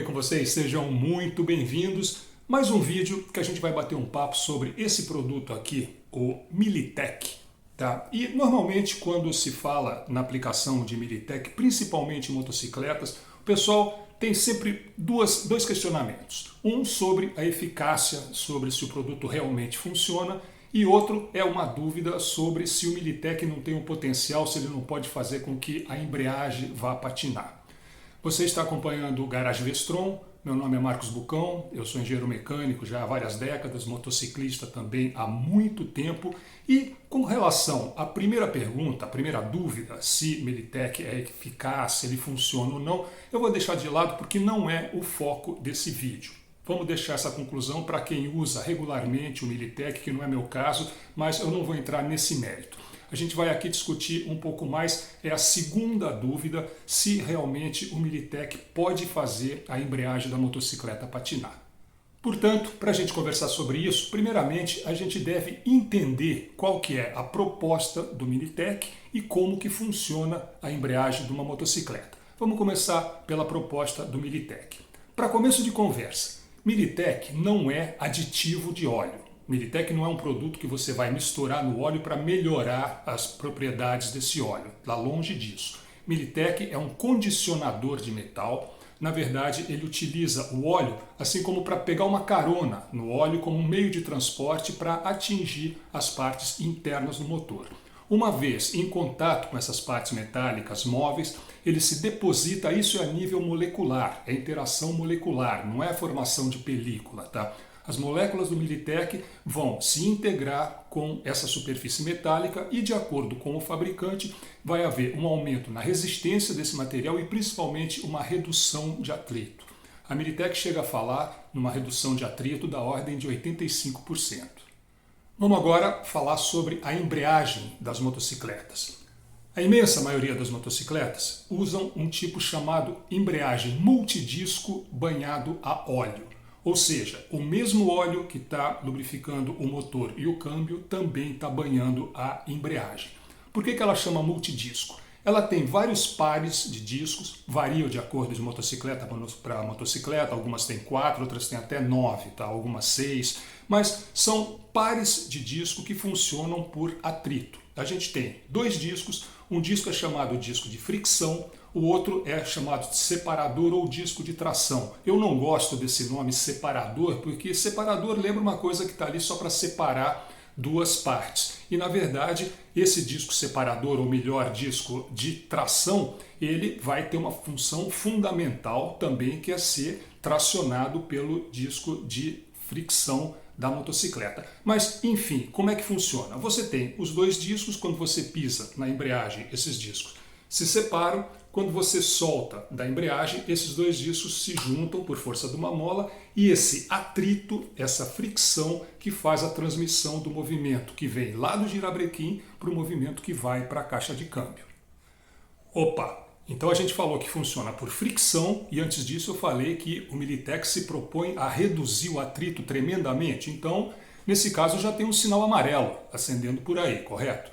bem com vocês? Sejam muito bem-vindos. Mais um vídeo que a gente vai bater um papo sobre esse produto aqui, o Militech. Tá? E normalmente quando se fala na aplicação de Militech, principalmente em motocicletas, o pessoal tem sempre dois questionamentos. Um sobre a eficácia, sobre se o produto realmente funciona, e outro é uma dúvida sobre se o Militech não tem um potencial, se ele não pode fazer com que a embreagem vá patinar. Você está acompanhando o Garage Vestron, meu nome é Marcos Bucão, eu sou engenheiro mecânico já há várias décadas, motociclista também há muito tempo, e com relação à primeira pergunta, a primeira dúvida, se Militech é eficaz, se ele funciona ou não, eu vou deixar de lado porque não é o foco desse vídeo. Vamos deixar essa conclusão para quem usa regularmente o Militech, que não é meu caso, mas eu não vou entrar nesse mérito. A gente vai aqui discutir um pouco mais, é a segunda dúvida, se realmente o Militech pode fazer a embreagem da motocicleta patinar. Portanto, para a gente conversar sobre isso, primeiramente a gente deve entender qual que é a proposta do Militech e como que funciona a embreagem de uma motocicleta. Vamos começar pela proposta do Militech. Para começo de conversa, Militech não é aditivo de óleo. Militech não é um produto que você vai misturar no óleo para melhorar as propriedades desse óleo. Lá longe disso. Militech é um condicionador de metal. Na verdade, ele utiliza o óleo assim como para pegar uma carona no óleo como um meio de transporte para atingir as partes internas do motor. Uma vez em contato com essas partes metálicas móveis, ele se deposita, isso é a nível molecular, é interação molecular, não é a formação de película, tá? As moléculas do Militech vão se integrar com essa superfície metálica e, de acordo com o fabricante, vai haver um aumento na resistência desse material e principalmente uma redução de atrito. A Militech chega a falar numa redução de atrito da ordem de 85%. Vamos agora falar sobre a embreagem das motocicletas. A imensa maioria das motocicletas usam um tipo chamado embreagem multidisco banhado a óleo. Ou seja, o mesmo óleo que está lubrificando o motor e o câmbio também está banhando a embreagem. Por que ela chama multidisco? Ela tem vários pares de discos, variam de acordo de motocicleta para motocicleta, algumas têm 4, outras têm até 9, tá? Algumas 6, mas são pares de disco que funcionam por atrito. A gente tem dois discos, um disco é chamado disco de fricção, o outro é chamado de separador ou disco de tração. Eu não gosto desse nome separador, porque separador lembra uma coisa que está ali só para separar duas partes. E na verdade, esse disco separador, ou melhor, disco de tração, ele vai ter uma função fundamental também, que é ser tracionado pelo disco de fricção da motocicleta. Mas, enfim, como é que funciona? Você tem os dois discos, quando você pisa na embreagem, esses discos se separam. Quando você solta da embreagem, esses dois discos se juntam por força de uma mola e esse atrito, essa fricção que faz a transmissão do movimento que vem lá do girabrequim para o movimento que vai para a caixa de câmbio. Opa! Então a gente falou que funciona por fricção e antes disso eu falei que o Militech se propõe a reduzir o atrito tremendamente. Então, nesse caso já tem um sinal amarelo acendendo por aí, correto?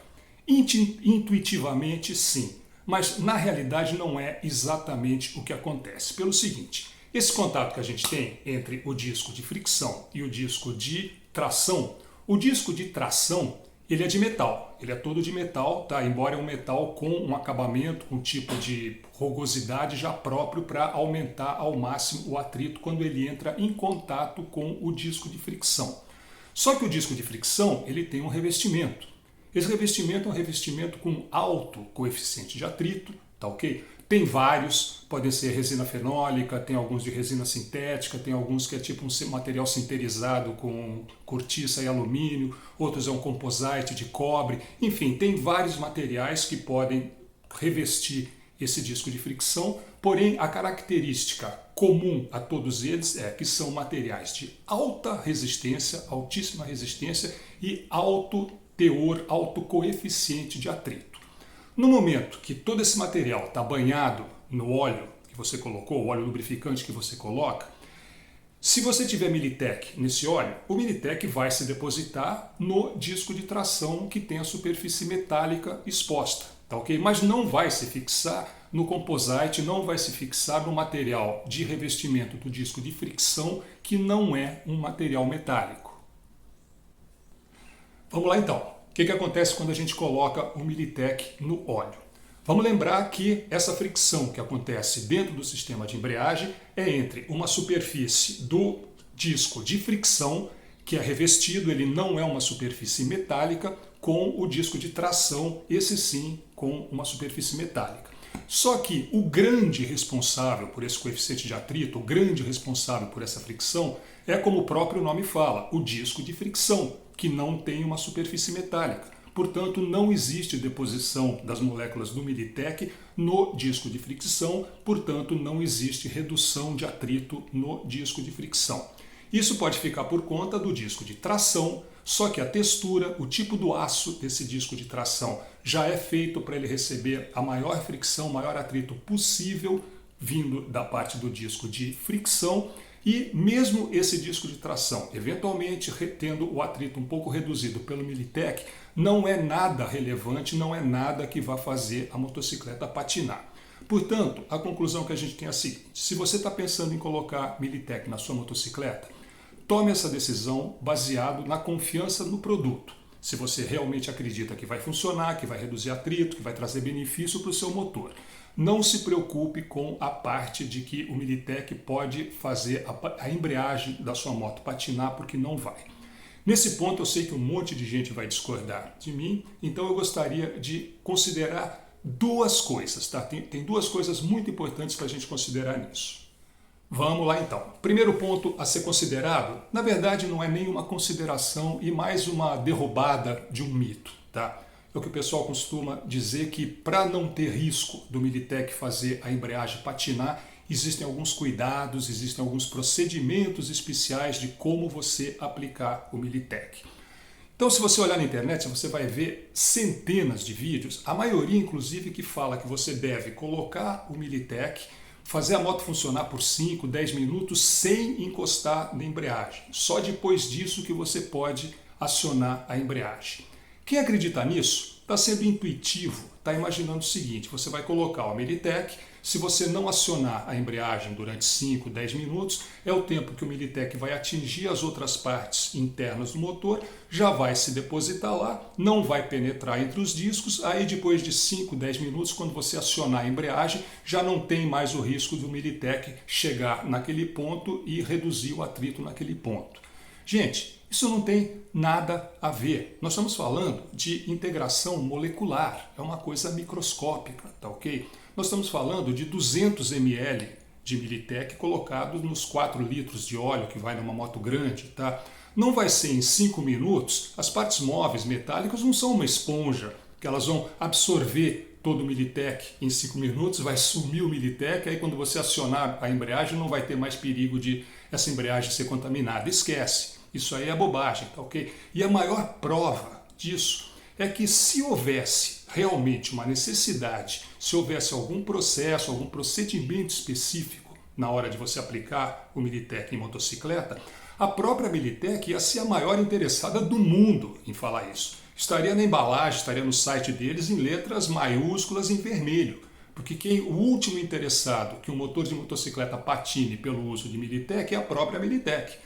Intuitivamente sim. Mas na realidade não é exatamente o que acontece. Pelo seguinte, esse contato que a gente tem entre o disco de fricção e o disco de tração, o disco de tração ele é de metal, ele é todo de metal, tá? Embora é um metal com um acabamento, com um tipo de rugosidade já próprio para aumentar ao máximo o atrito quando ele entra em contato com o disco de fricção. Só que o disco de fricção ele tem um revestimento. Esse revestimento é um revestimento com alto coeficiente de atrito, tá ok? Tem vários, podem ser resina fenólica, tem alguns de resina sintética, tem alguns que é tipo um material sinterizado com cortiça e alumínio, outros é um composite de cobre, enfim, tem vários materiais que podem revestir esse disco de fricção, porém a característica comum a todos eles é que são materiais de alta resistência, altíssima resistência e alto teor, alto coeficiente de atrito. No momento que todo esse material está banhado no óleo que você colocou, o óleo lubrificante que você coloca, se você tiver Militech nesse óleo, o Militech vai se depositar no disco de tração que tem a superfície metálica exposta, tá ok? Mas não vai se fixar no composite não vai se fixar no material de revestimento do disco de fricção, que não é um material metálico. Vamos lá então. O que acontece quando a gente coloca o Militec no óleo? Vamos lembrar que essa fricção que acontece dentro do sistema de embreagem é entre uma superfície do disco de fricção, que é revestido, ele não é uma superfície metálica, com o disco de tração, esse sim, com uma superfície metálica. Só que o grande responsável por esse coeficiente de atrito, o grande responsável por essa fricção, é como o próprio nome fala, o disco de fricção, que não tem uma superfície metálica. Portanto, não existe deposição das moléculas do Militec no disco de fricção, portanto, não existe redução de atrito no disco de fricção. Isso pode ficar por conta do disco de tração, só que a textura, o tipo do aço desse disco de tração já é feito para ele receber a maior fricção, maior atrito possível, vindo da parte do disco de fricção. E mesmo esse disco de tração, eventualmente tendo o atrito um pouco reduzido pelo Militec, não é nada relevante, não é nada que vá fazer a motocicleta patinar. Portanto, a conclusão que a gente tem é a seguinte: se você está pensando em colocar Militec na sua motocicleta, tome essa decisão baseado na confiança no produto. Se você realmente acredita que vai funcionar, que vai reduzir atrito, que vai trazer benefício para o seu motor. Não se preocupe com a parte de que o Militec pode fazer a embreagem da sua moto patinar, porque não vai. Nesse ponto eu sei que um monte de gente vai discordar de mim, então eu gostaria de considerar duas coisas, tá? Tem duas coisas muito importantes para a gente considerar nisso. Vamos lá então. Primeiro ponto a ser considerado, na verdade não é nenhuma consideração e mais uma derrubada de um mito, tá? É o que o pessoal costuma dizer, que para não ter risco do Militec fazer a embreagem patinar, existem alguns cuidados, existem alguns procedimentos especiais de como você aplicar o Militec. Então, se você olhar na internet, você vai ver centenas de vídeos, a maioria inclusive que fala que você deve colocar o Militec, fazer a moto funcionar por 5, 10 minutos sem encostar na embreagem. Só depois disso que você pode acionar a embreagem. Quem acredita nisso está sendo intuitivo, está imaginando o seguinte: você vai colocar o Militec, se você não acionar a embreagem durante 5, 10 minutos, é o tempo que o Militec vai atingir as outras partes internas do motor, já vai se depositar lá, não vai penetrar entre os discos, aí depois de 5, 10 minutos, quando você acionar a embreagem, já não tem mais o risco do Militec chegar naquele ponto e reduzir o atrito naquele ponto. Gente, isso não tem nada a ver. Nós estamos falando de integração molecular, é uma coisa microscópica, tá ok? Nós estamos falando de 200 ml de Militec colocados nos 4 litros de óleo que vai numa moto grande, tá? Não vai ser em 5 minutos, as partes móveis metálicas não são uma esponja, que elas vão absorver todo o Militec em 5 minutos, vai sumir o Militec, aí quando você acionar a embreagem não vai ter mais perigo de essa embreagem ser contaminada. Esquece. Isso aí é bobagem, tá ok? E a maior prova disso é que se houvesse realmente uma necessidade, se houvesse algum processo, algum procedimento específico na hora de você aplicar o Militec em motocicleta, a própria Militec ia ser a maior interessada do mundo em falar isso. Estaria na embalagem, estaria no site deles em letras maiúsculas em vermelho. Porque o último interessado que um motor de motocicleta patine pelo uso de Militec é a própria Militec.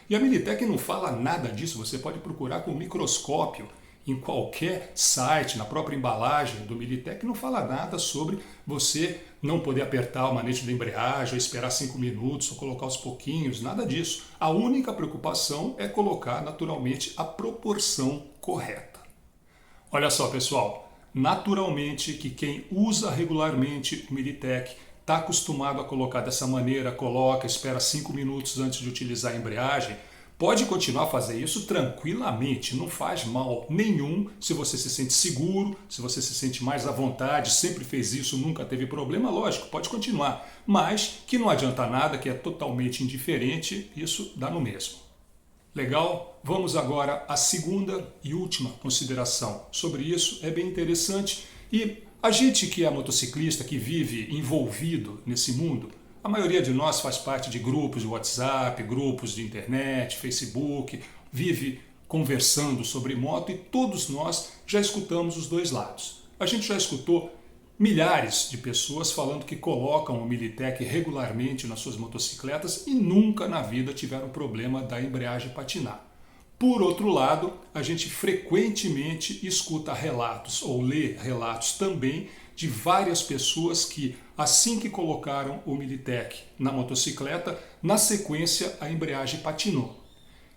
E a Militec não fala nada disso, você pode procurar com um microscópio em qualquer site, na própria embalagem do Militec, não fala nada sobre você não poder apertar o manete da embreagem, ou esperar 5 minutos, ou colocar aos pouquinhos, nada disso. A única preocupação é colocar naturalmente a proporção correta. Olha só, pessoal, naturalmente que quem usa regularmente o Militec está acostumado a colocar dessa maneira, coloca, espera 5 minutos antes de utilizar a embreagem, pode continuar a fazer isso tranquilamente, não faz mal nenhum se você se sente seguro, se você se sente mais à vontade, sempre fez isso, nunca teve problema, lógico, pode continuar, mas que não adianta nada, que é totalmente indiferente, isso dá no mesmo. Legal? Vamos agora à segunda e última consideração sobre isso, é bem interessante e a gente que é motociclista, que vive envolvido nesse mundo, a maioria de nós faz parte de grupos de WhatsApp, grupos de internet, Facebook, vive conversando sobre moto e todos nós já escutamos os dois lados. A gente já escutou milhares de pessoas falando que colocam o Militec regularmente nas suas motocicletas e nunca na vida tiveram problema da embreagem patinar. Por outro lado, a gente frequentemente escuta relatos ou lê relatos também de várias pessoas que, assim que colocaram o Militec na motocicleta, na sequência a embreagem patinou.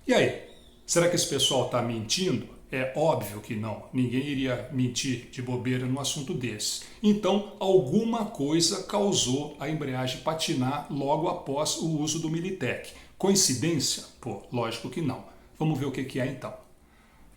E aí, será que esse pessoal está mentindo? É óbvio que não. Ninguém iria mentir de bobeira num assunto desse. Então, alguma coisa causou a embreagem patinar logo após o uso do Militec. Coincidência? Pô, lógico que não. Vamos ver o que é então.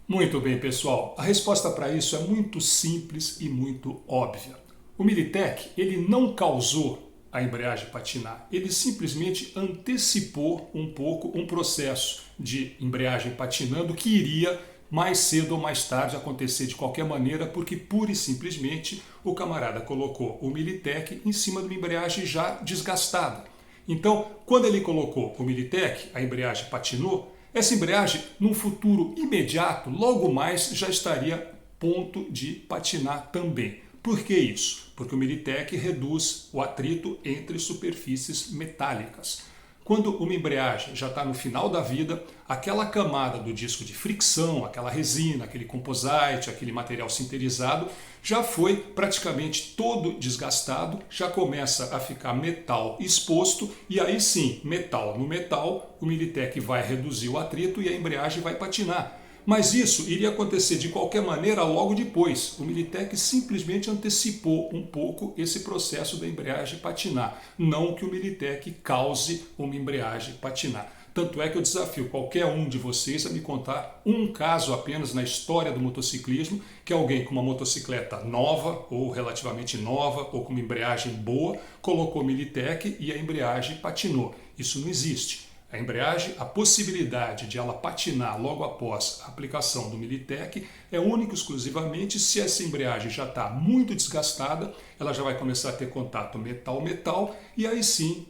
Muito bem, pessoal. A resposta para isso é muito simples e muito óbvia. O Militec, ele não causou a embreagem patinar. Ele simplesmente antecipou um pouco um processo de embreagem patinando que iria mais cedo ou mais tarde acontecer de qualquer maneira, porque pura e simplesmente o camarada colocou o Militec em cima de uma embreagem já desgastada. Então, quando ele colocou o Militec, a embreagem patinou. Essa embreagem, num futuro imediato, logo mais já estaria ponto de patinar também. Por que isso? Porque o Militec reduz o atrito entre superfícies metálicas. Quando uma embreagem já está no final da vida, aquela camada do disco de fricção, aquela resina, aquele composite, aquele material sinterizado, já foi praticamente todo desgastado, já começa a ficar metal exposto e aí sim, metal no metal, o Militec vai reduzir o atrito e a embreagem vai patinar. Mas isso iria acontecer de qualquer maneira logo depois. O Militec simplesmente antecipou um pouco esse processo da embreagem patinar. Não que o Militec cause uma embreagem patinar. Tanto é que eu desafio qualquer um de vocês a me contar um caso apenas na história do motociclismo que alguém com uma motocicleta nova ou relativamente nova ou com uma embreagem boa colocou o Militec e a embreagem patinou. Isso não existe. A embreagem, a possibilidade de ela patinar logo após a aplicação do Militec é única e exclusivamente se essa embreagem já está muito desgastada, ela já vai começar a ter contato metal-metal e aí sim,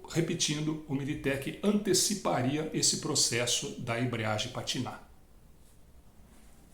repetindo, o Militec anteciparia esse processo da embreagem patinar.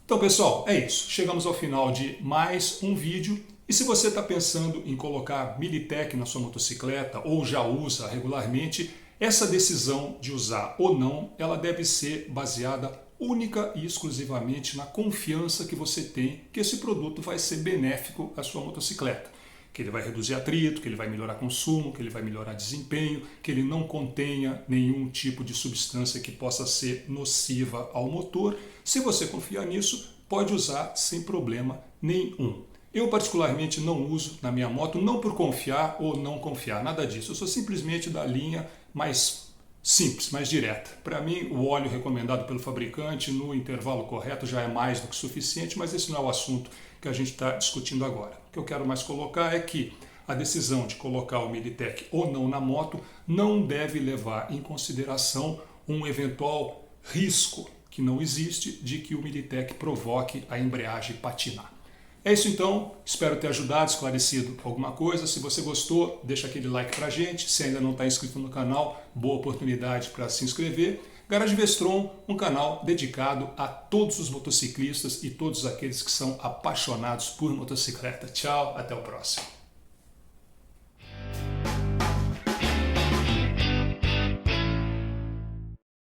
Então pessoal, é isso. Chegamos ao final de mais um vídeo. E se você está pensando em colocar Militec na sua motocicleta ou já usa regularmente, essa decisão de usar ou não, ela deve ser baseada única e exclusivamente na confiança que você tem que esse produto vai ser benéfico à sua motocicleta. Que ele vai reduzir atrito, que ele vai melhorar consumo, que ele vai melhorar desempenho, que ele não contenha nenhum tipo de substância que possa ser nociva ao motor. Se você confiar nisso, pode usar sem problema nenhum. Eu particularmente não uso na minha moto, não por confiar ou não confiar, nada disso. Eu sou simplesmente da linha mais simples, mais direta. Para mim, o óleo recomendado pelo fabricante no intervalo correto já é mais do que suficiente, mas esse não é o assunto que a gente está discutindo agora. O que eu quero mais colocar é que a decisão de colocar o Militec ou não na moto não deve levar em consideração um eventual risco que não existe de que o Militec provoque a embreagem patinar. É isso então, espero ter ajudado, esclarecido alguma coisa. Se você gostou, deixa aquele like pra gente. Se ainda não está inscrito no canal, boa oportunidade para se inscrever. Garage Vestron, um canal dedicado a todos os motociclistas e todos aqueles que são apaixonados por motocicleta. Tchau, até o próximo.